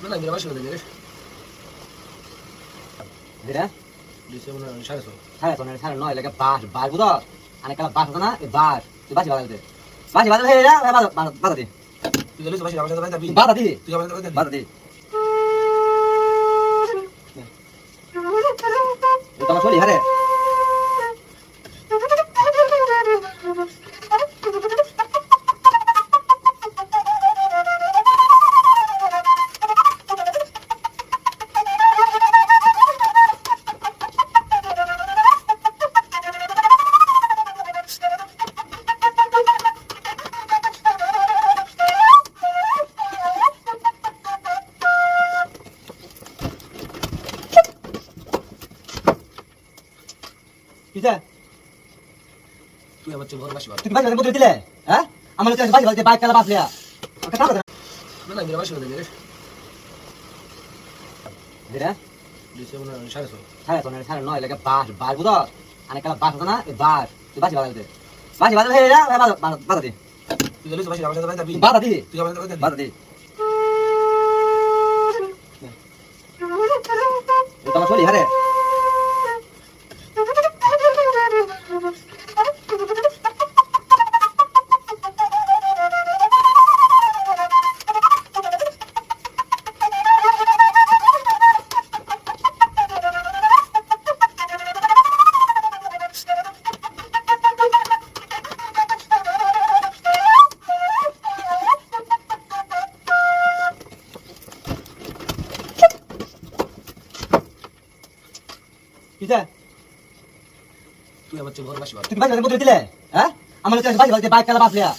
Mana mira başı ödedi. যেটা Dice una şarjı. সাড়ে নয় লাগে বাস বুঝো অনেক কালা বাস আছে না এই বাস তুই বাসি বাজাতে হে যা বাধা দি Tuh jadi başı başı başı tapi. বাধা দি Tuh başı başı. বাধা দি তোমার চলি হারে কিটা Tuh ya macam orang başı var. তুই বাসি বাজাতে দিলে হ্যাঁ আমার কাছে বাসি বাজাতে বাইক কালা বাস লিয়া ওটা কাটা Mana mira başı ödedi. যেটা Dice una şarjı. সাড়ে নয় লাগে বাস বুঝো অনেক কালা বাস আছে না এই বাস তুই বাসি বাজাতে হে যা বাধা দি Tuh jadi başı başı başı tapi. বাধা দি Tuh başı başı. বাধা দি তোমার চলি হারে কিটা Tuh ya macam orang başı var. তুই বাসি বাজাতে দিলে হ্যাঁ আমার কাছে বাসি বাজাতে বাইক কালা বাস লিয়া